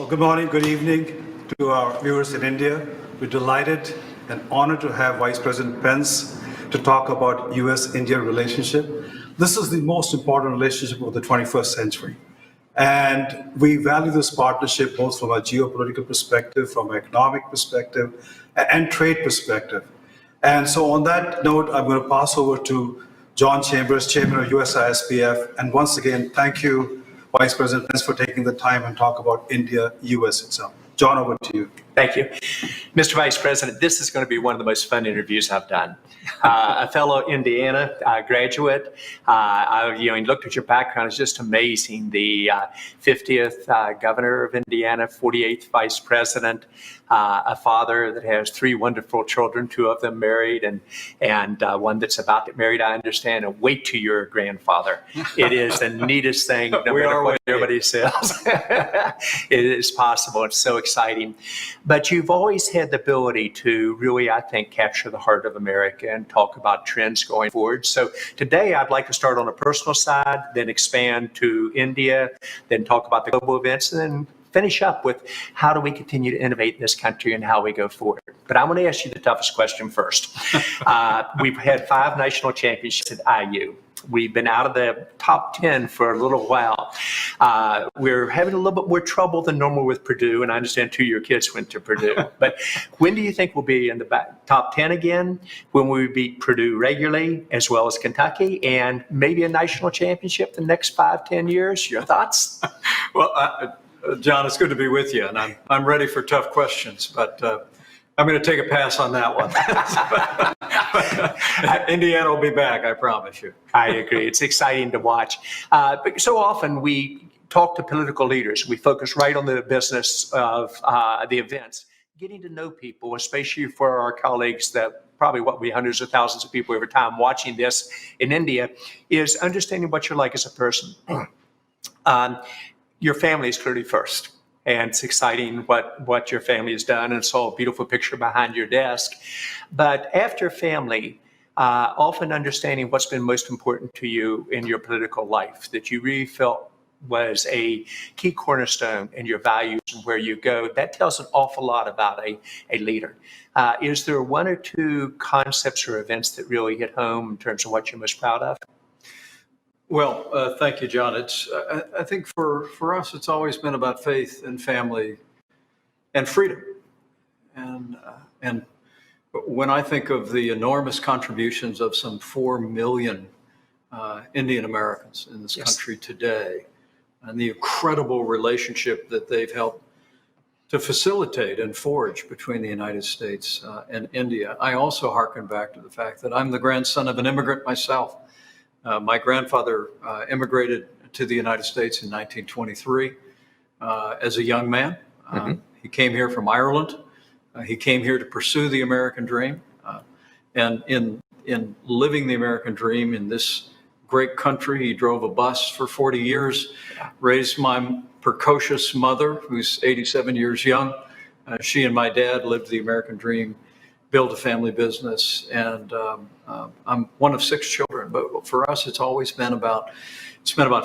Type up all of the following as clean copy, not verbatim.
Well, good morning, good evening to our viewers in India. We're delighted and honored to have Vice President Pence to talk about U.S.-India relationship. This is the most important relationship of the 21st century. And we value this partnership both from a geopolitical perspective, from an economic perspective, and trade perspective. And so on that note, I'm going to pass over to John Chambers, Chairman of USISPF. And once again, thank you, Vice President Pence, for taking the time and talk about India, US itself. John, over to you. Thank you. Mr. Vice President, this is going to be one of the most fun interviews I've done. A fellow Indiana graduate, looked at your background, it's just amazing. The 50th governor of Indiana, 48th vice president, a father that has 3 wonderful children, 2 of them married, and one that's about to get married, I understand, and wait till you're a grandfather. It is the neatest thing, no matter what everybody says. It is possible. It's so exciting. But you've always had the ability to really, I think, capture the heart of America and talk about trends going forward. So today I'd like to start on a personal side, then expand to India, then talk about the global events, and then finish up with how do we continue to innovate in this country and how we go forward. But I'm going to ask you the toughest question first. We've had 5 national championships at IU. We've been out of the top 10 for a little while. We're having a little bit more trouble than normal with Purdue, and I understand 2 of your kids went to Purdue. But when do you think we'll be in the top 10 again, when we beat Purdue regularly, as well as Kentucky, and maybe a national championship the next 5-10 years? Your thoughts? Well, John, it's good to be with you, and I'm ready for tough questions, but I'm going to take a pass on that one. Indiana will be back, I promise you. I agree. It's exciting to watch. But so often we talk to political leaders. We focus right on the business of the events. Getting to know people, especially for our colleagues that probably what we hundreds of thousands of people every time watching this in India, is understanding what you're like as a person. Your family is clearly first. And it's exciting what your family has done, and saw a beautiful picture behind your desk. But after family, often understanding what's been most important to you in your political life, that you really felt was a key cornerstone in your values and where you go, that tells an awful lot about a leader. Is there 1 or 2 concepts or events that really hit home in terms of what you're most proud of? Well, thank you, John. I think for us, it's always been about faith and family and freedom. And when I think of the enormous contributions of some 4 million Indian Americans in this country today, and the incredible relationship that they've helped to facilitate and forge between the United States and India, I also hearken back to the fact that I'm the grandson of an immigrant myself. My grandfather immigrated to the United States in 1923 as a young man. He came here from Ireland. He came here to pursue the American dream. And in living the American dream in this great country, he drove a bus for 40 years, raised my precocious mother, who's 87 years young. She and my dad lived the American dream, build a family business, and I'm one of 6 children. But for us, it's always been about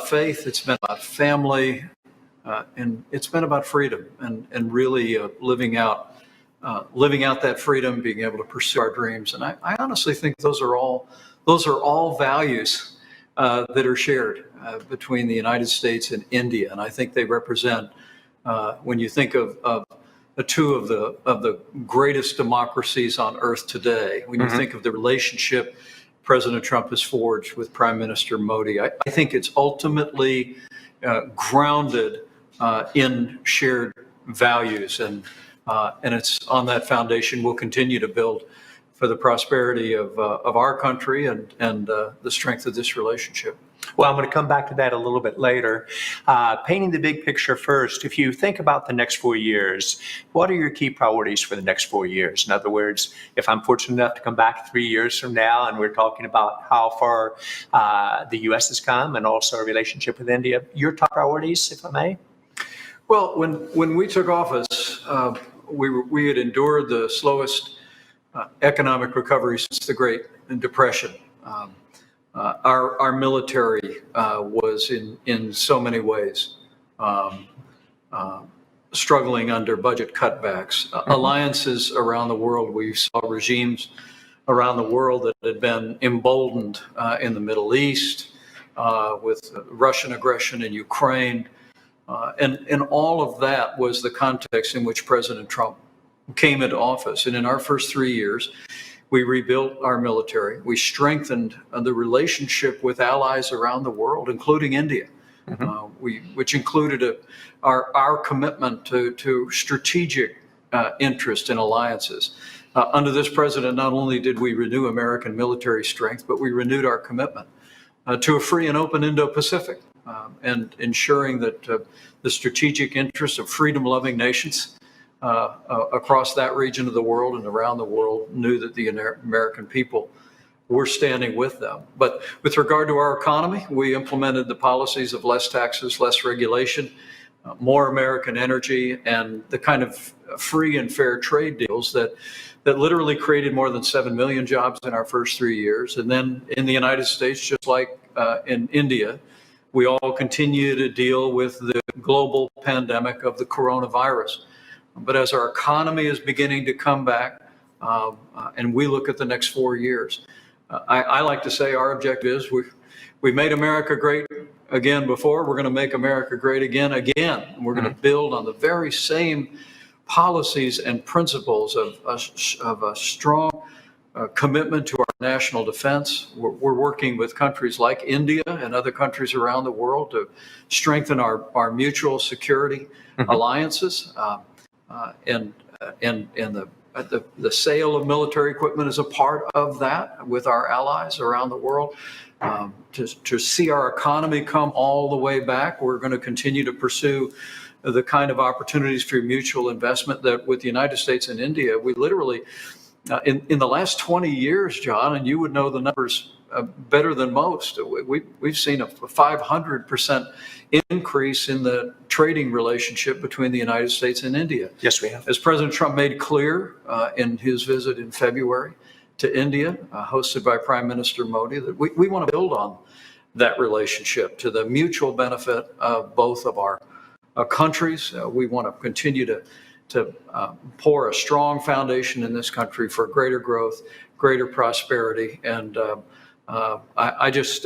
faith, it's been about family, and it's been about freedom, and really living out that freedom, being able to pursue our dreams. And I honestly think those are all values that are shared between the United States and India, and I think they represent, when you think of 2 of the greatest democracies on earth today. When you think of the relationship President Trump has forged with Prime Minister Modi, I think it's ultimately grounded in shared values, and it's on that foundation we'll continue to build for the prosperity of our country and the strength of this relationship. Well, I'm going to come back to that a little bit later. Painting the big picture first, if you think about the next 4 years, what are your key priorities for the next 4 years? In other words, if I'm fortunate enough to come back 3 years from now and we're talking about how far the U.S. has come and also our relationship with India, your top priorities, if I may? Well, when we took office, we had endured the slowest economic recovery since the Great Depression. Our military was in so many ways struggling under budget cutbacks, alliances around the world. We saw regimes around the world that had been emboldened in the Middle East with Russian aggression in Ukraine. And all of that was the context in which President Trump came into office. And in our first 3 years, we rebuilt our military. We strengthened the relationship with allies around the world, including India, which included our commitment to strategic interest in alliances. Under this president, not only did we renew American military strength, but we renewed our commitment to a free and open Indo-Pacific, and ensuring that the strategic interests of freedom-loving nations across that region of the world and around the world knew that the American people were standing with them. But with regard to our economy, we implemented the policies of less taxes, less regulation, more American energy, and the kind of free and fair trade deals that literally created more than 7 million jobs in our first 3 years. And then in the United States, just like in India, we all continue to deal with the global pandemic of the coronavirus. But as our economy is beginning to come back, and we look at the next 4 years, I like to say our objective is we made America great again before. We're going to make America great again. And we're going to build on the very same policies and principles of a strong commitment to our national defense. We're working with countries like India and other countries around the world to strengthen our mutual security alliances. And the sale of military equipment is a part of that with our allies around the world. To see our economy come all the way back, we're going to continue to pursue the kind of opportunities for mutual investment that with the United States and India, we literally, in the last 20 years, John, and you would know the numbers better than most, we've seen a 500% increase in the trading relationship between the United States and India. Yes, we have. As President Trump made clear in his visit in February to India, hosted by Prime Minister Modi, that we want to build on that relationship to the mutual benefit of both of our countries. We want to continue to pour a strong foundation in this country for greater growth, greater prosperity, and I just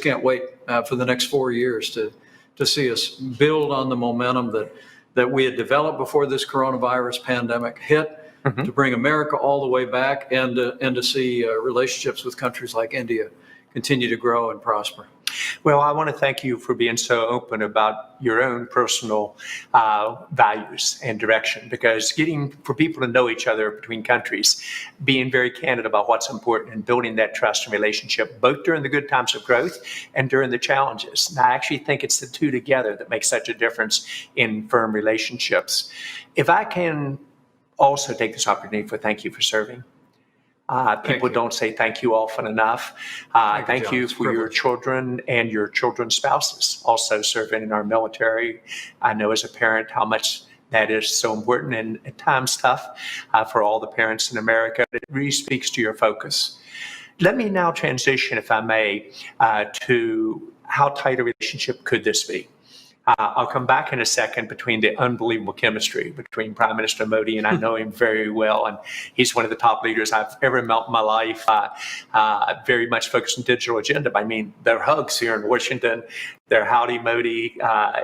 can't wait for the next 4 years to see us build on the momentum that we had developed before this coronavirus pandemic hit, to bring America all the way back, and to see relationships with countries like India continue to grow and prosper. Well, I want to thank you for being so open about your own personal values and direction, because getting for people to know each other between countries, being very candid about what's important and building that trust and relationship, both during the good times of growth and during the challenges. And I actually think it's the two together that make such a difference in firm relationships. If I can also take this opportunity for thank you for serving. People don't say thank you often enough. Thank you for your children and your children's spouses also serving in our military. I know as a parent how much that is so important, and at times tough for all the parents in America. It really speaks to your focus. Let me now transition, if I may, to how tight a relationship could this be? I'll come back in a second between the unbelievable chemistry between Prime Minister Modi, and I know him very well, and he's one of the top leaders I've ever met in my life, very much focused on digital agenda. I mean, their hugs here in Washington, their howdy Modi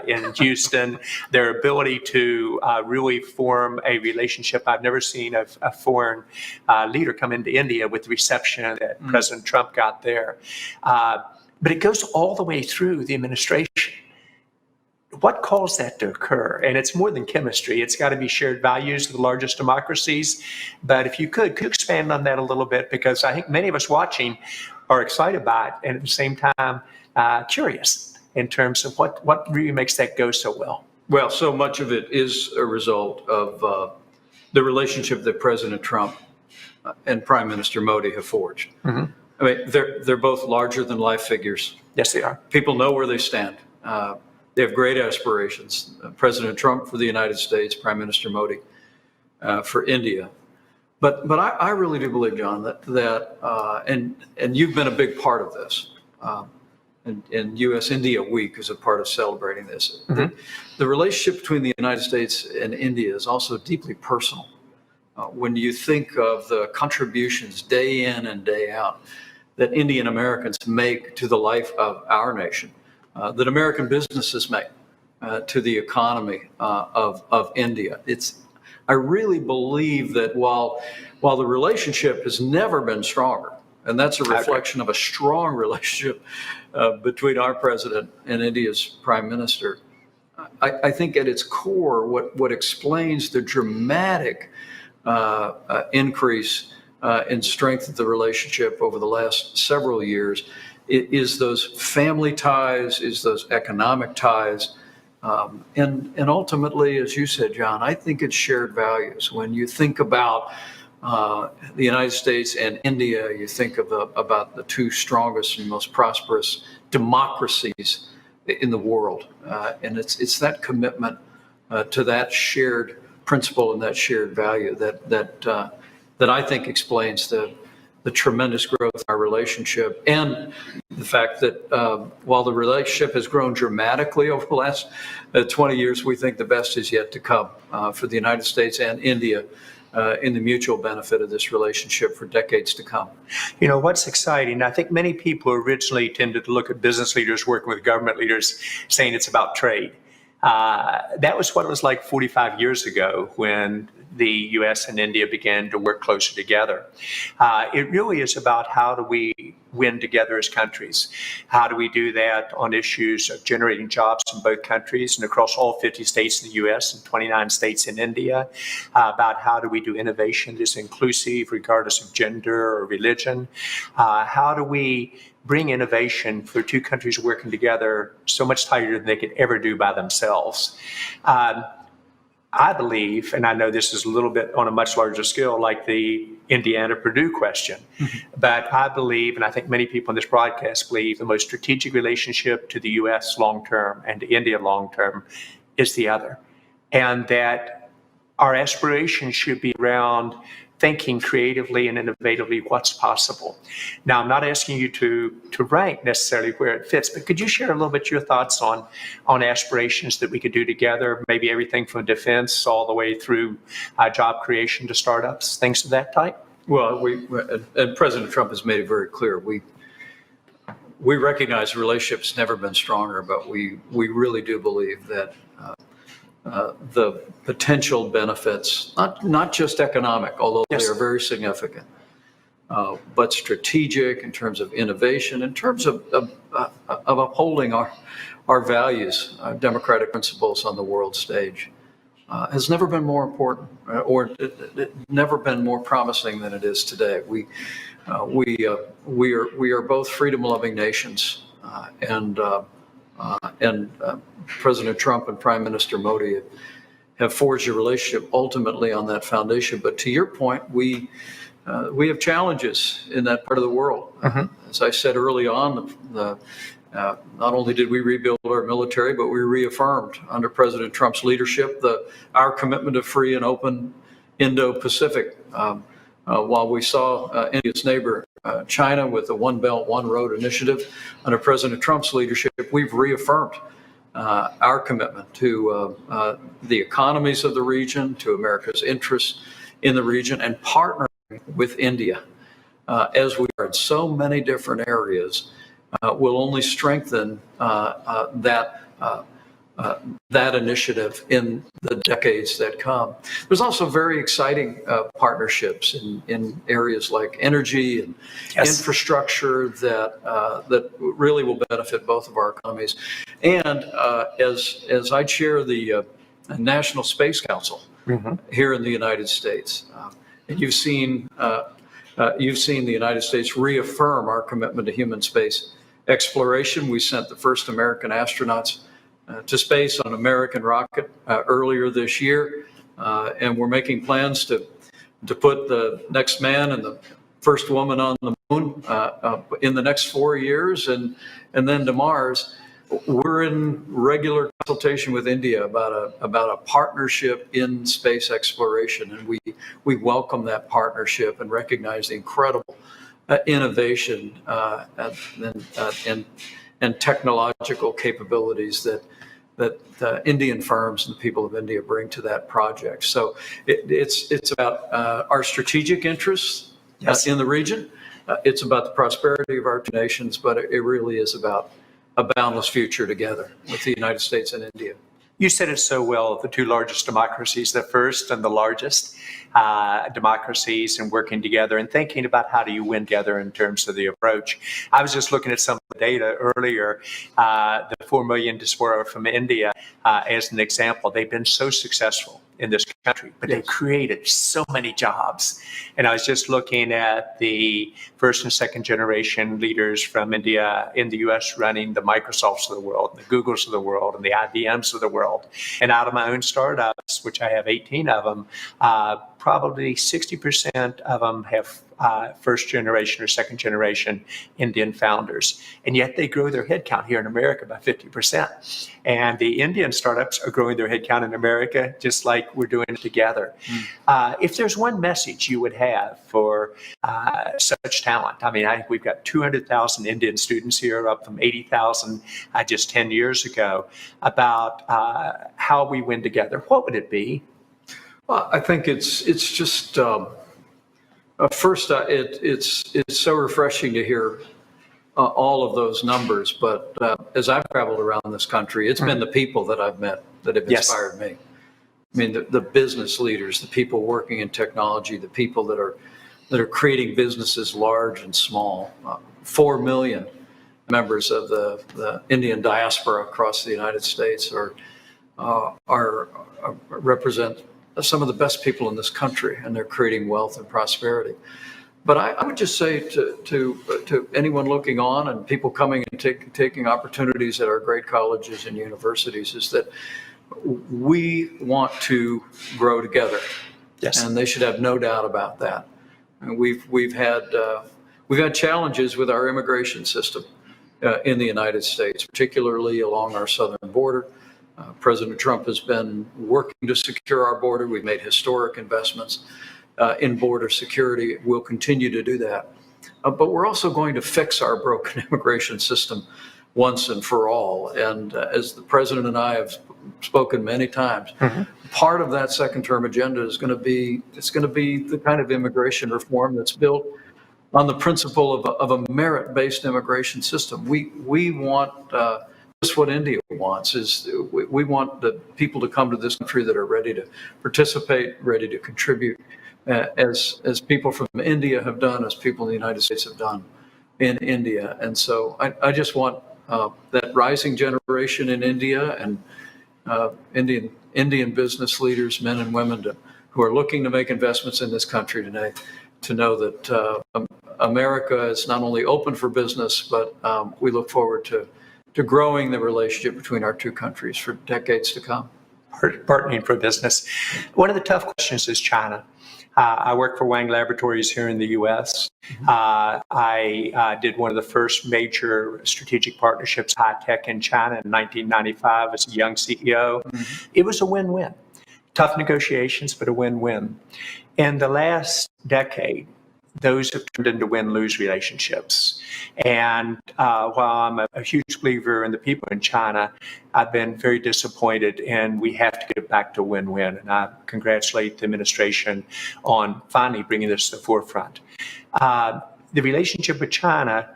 in Houston, their ability to really form a relationship. I've never seen a foreign leader come into India with the reception that President Trump got there. But it goes all the way through the administration. What caused that to occur? And it's more than chemistry. It's got to be shared values of the largest democracies. But if you could expand on that a little bit, because I think many of us watching are excited by it and at the same time curious in terms of what really makes that go so well. Well, so much of it is a result of the relationship that President Trump and Prime Minister Modi have forged. I mean, they're both larger than life figures. Yes, they are. People know where they stand. They have great aspirations. President Trump for the United States, Prime Minister Modi for India. But I really do believe, John, that and you've been a big part of this, and U.S.-India Week is a part of celebrating this. The relationship between the United States and India is also deeply personal. When you think of the contributions day in and day out that Indian Americans make to the life of our nation, that American businesses make to the economy of India, I really believe that while the relationship has never been stronger, and that's a reflection of a strong relationship between our president and India's prime minister, I think at its core, what explains the dramatic increase in strength of the relationship over the last several years is those family ties, is those economic ties, and ultimately, as you said, John, I think it's shared values. When you think about the United States and India, you think of about the two strongest and most prosperous democracies in the world, and it's that commitment to that shared principle and that shared value that I think explains the tremendous growth in our relationship, and the fact that while the relationship has grown dramatically over the last 20 years, we think the best is yet to come for the United States and India in the mutual benefit of this relationship for decades to come. You know, what's exciting, I think many people originally tended to look at business leaders working with government leaders saying it's about trade. That was what it was like 45 years ago when the U.S. and India began to work closer together. It really is about how do we win together as countries? How do we do that on issues of generating jobs in both countries and across all 50 states in the U.S. and 29 states in India? About how do we do innovation that is inclusive regardless of gender or religion? How do we bring innovation for two countries working together so much tighter than they could ever do by themselves? I believe, and I know this is a little bit on a much larger scale, like the Indiana-Purdue question, but I believe, and I think many people in this broadcast believe, the most strategic relationship to the U.S. long-term and to India long-term is the other. And that our aspiration should be around thinking creatively and innovatively what's possible. Now, I'm not asking you to rank necessarily where it fits, but could you share a little bit your thoughts on aspirations that we could do together, maybe everything from defense all the way through job creation to startups, things of that type? Well, and President Trump has made it very clear. We recognize the relationship's never been stronger, but we really do believe that the potential benefits, not just economic, although they are very significant, but strategic in terms of innovation, in terms of upholding our values, our democratic principles on the world stage, has never been more important or never been more promising than it is today. We are both freedom-loving nations, and President Trump and Prime Minister Modi have forged a relationship ultimately on that foundation. But to your point, we have challenges in that part of the world. As I said early on, not only did we rebuild our military, but we reaffirmed under President Trump's leadership our commitment to free and open Indo-Pacific. While we saw India's neighbor China with the One Belt, One Road initiative under President Trump's leadership, we've reaffirmed our commitment to the economies of the region, to America's interests in the region, and partnering with India, as we are in so many different areas, will only strengthen that initiative in the decades that come. There's also very exciting partnerships in areas like energy and infrastructure that really will benefit both of our economies. And as I chair the National Space Council here in the United States, and you've seen the United States reaffirm our commitment to human space exploration. We sent the first American astronauts to space on an American rocket earlier this year, and we're making plans to put the next man and the first woman on the moon in the next 4 years, and then to Mars. We're in regular consultation with India about a partnership in space exploration, and we welcome that partnership and recognize the incredible innovation and technological capabilities that Indian firms and the people of India bring to that project. So it's about our strategic interests in the region. It's about the prosperity of our two nations, but it really is about a boundless future together with the United States and India. You said it so well, the two largest democracies, the first and the largest democracies, and working together and thinking about how do you win together in terms of the approach. I was just looking at some of the data earlier, the 4 million diaspora from India as an example. They've been so successful in this country, but they created so many jobs. And I was just looking at the first and second generation leaders from India in the US running the Microsofts of the world, the Googles of the world, and the IBMs of the world. And out of my own startups, which I have 18 of them, probably 60% of them have first generation or second generation Indian founders. And yet they grow their headcount here in America by 50%. And the Indian startups are growing their headcount in America just like we're doing it together. If there's one message you would have for such talent, I mean, I think we've got 200,000 Indian students here, up from 80,000 just 10 years ago, about how we win together. What would it be? Well, I think it's just first, it's so refreshing to hear all of those numbers. But as I've traveled around this country, it's been the people that I've met that have inspired me. I mean, the business leaders, the people working in technology, the people that are creating businesses large and small. 4 million members of the Indian diaspora across the United States represent some of the best people in this country, and they're creating wealth and prosperity. But I would just say to anyone looking on and people coming and taking opportunities at our great colleges and universities is that we want to grow together. Yes. And they should have no doubt about that. And we've had challenges with our immigration system in the United States, particularly along our southern border. President Trump has been working to secure our border. We've made historic investments in border security. We'll continue to do that. But we're also going to fix our broken immigration system once and for all. And as the president and I have spoken many times, part of that second-term agenda is going to be the kind of immigration reform that's built on the principle of a merit-based immigration system. We want just what India wants is we want the people to come to this country that are ready to participate, ready to contribute, as people from India have done, as people in the United States have done in India. And so I just want that rising generation in India and Indian business leaders, men and women who are looking to make investments in this country today, to know that America is not only open for business, but we look forward to growing the relationship between our two countries for decades to come. Partnering for business. One of the tough questions is China. I work for Wang Laboratories here in the U.S. I did one of the first major strategic partnerships, high tech in China in 1995 as a young CEO. It was a win-win. Tough negotiations, but a win-win. In the last decade, those have turned into win-lose relationships. And while I'm a huge believer in the people in China, I've been very disappointed, and we have to get back to win-win. And I congratulate the administration on finally bringing this to the forefront. The relationship with China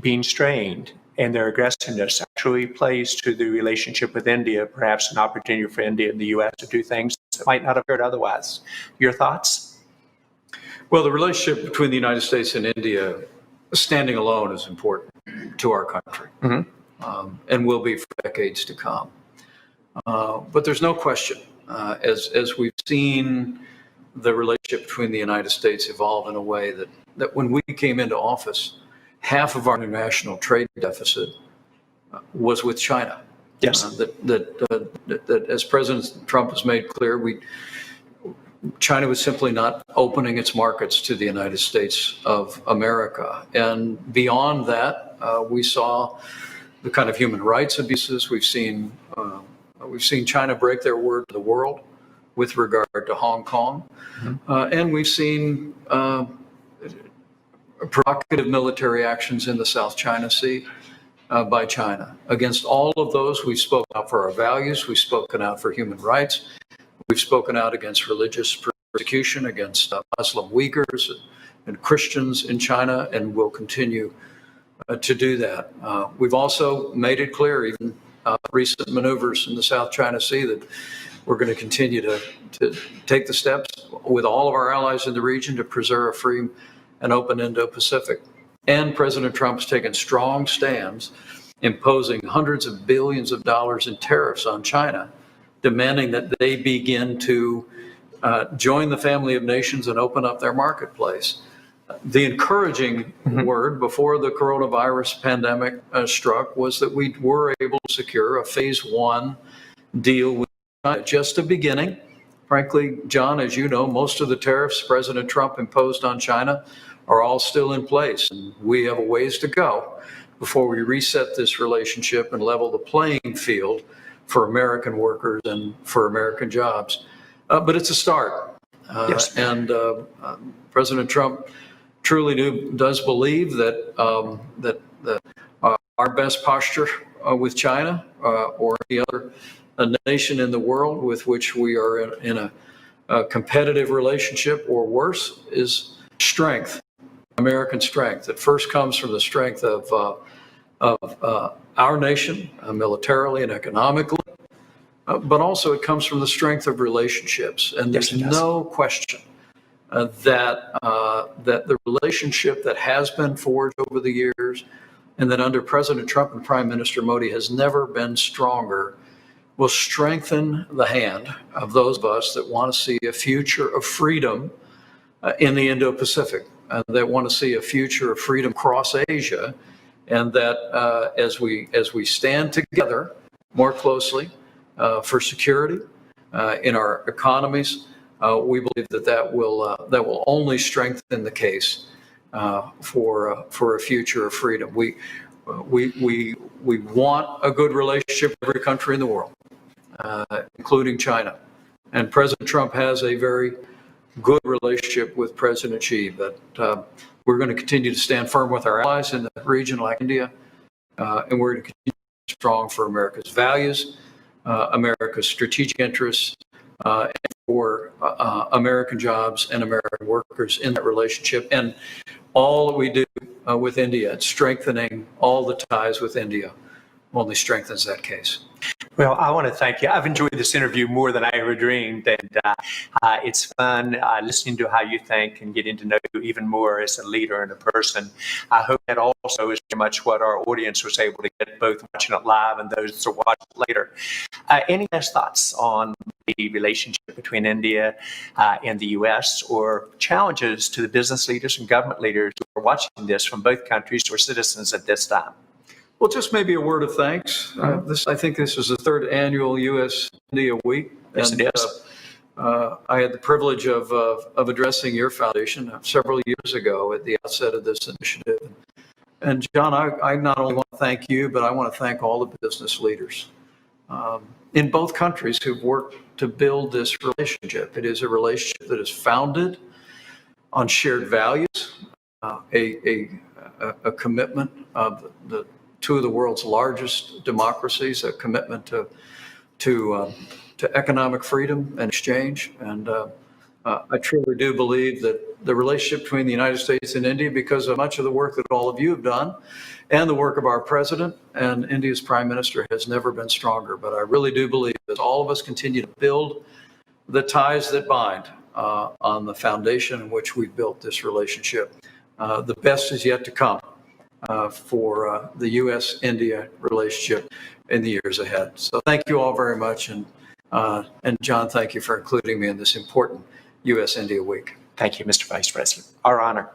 being strained and their aggressiveness actually plays to the relationship with India, perhaps an opportunity for India and the U.S. to do things that might not have occurred otherwise. Your thoughts? Well, the relationship between the United States and India, standing alone, is important to our country, and will be for decades to come. But there's no question, as we've seen the relationship between the United States evolve in a way that when we came into office, half of our international trade deficit was with China. Yes. That as President Trump has made clear, China was simply not opening its markets to the United States of America. And beyond that, we saw the kind of human rights abuses. We've seen China break their word to the world with regard to Hong Kong. And we've seen provocative military actions in the South China Sea. by China. Against all of those, we've spoken out for our values, we've spoken out for human rights, we've spoken out against religious persecution, against Muslim Uyghurs and Christians in China, and we'll continue to do that. We've also made it clear, even recent maneuvers in the South China Sea, that we're going to continue to take the steps with all of our allies in the region to preserve a free and open Indo-Pacific. And President Trump's taken strong stands, imposing hundreds of billions of dollars in tariffs on China, demanding that they begin to join the family of nations and open up their marketplace. The encouraging word before the coronavirus pandemic struck was that we were able to secure a phase one deal with China. Just a beginning. Frankly, John, as you know, most of the tariffs President Trump imposed on China are all still in place, and we have a ways to go before we reset this relationship and level the playing field for American workers and for American jobs. But it's a start. Yes. And President Trump truly does believe that our best posture with China or any other nation in the world with which we are in a competitive relationship or worse is strength, American strength. That first comes from the strength of our nation, militarily and economically, but also it comes from the strength of relationships. And there's no question that the relationship that has been forged over the years and that under President Trump and Prime Minister Modi has never been stronger will strengthen the hand of those of us that want to see a future of freedom in the Indo-Pacific, that want to see a future of freedom across Asia, and that as we stand together more closely for security in our economies, we believe that will only strengthen the case for a future of freedom. We want a good relationship with every country in the world, including China. And President Trump has a very good relationship with President Xi. But we're going to continue to stand firm with our allies in the region like India, and we're going to continue to be strong for America's values, America's strategic interests, and for American jobs and American workers in that relationship. And all that we do with India, strengthening all the ties with India, only strengthens that case. Well, I want to thank you. I've enjoyed this interview more than I ever dreamed, and it's fun listening to how you think and getting to know you even more as a leader and a person. I hope that also is very much what our audience was able to get, both watching it live and those that watch it later. Any last thoughts on the relationship between India and the U.S. or challenges to the business leaders and government leaders who are watching this from both countries or citizens at this time? Well, just maybe a word of thanks. I think this is the third annual U.S.-India Week. Yes, it is. I had the privilege of addressing your foundation several years ago at the outset of this initiative. And John, I not only want to thank you, but I want to thank all the business leaders in both countries who've worked to build this relationship. It is a relationship that is founded on shared values, a commitment of the two of the world's largest democracies, a commitment to economic freedom and exchange. And I truly do believe that the relationship between the United States and India, because of much of the work that all of you have done and the work of our president and India's prime minister, has never been stronger. But I really do believe that all of us continue to build the ties that bind on the foundation in which we've built this relationship. The best is yet to come for the U.S.-India relationship in the years ahead. So thank you all very much. And John, thank you for including me in this important U.S.-India Week. Thank you, Mr. Vice President. Our honor.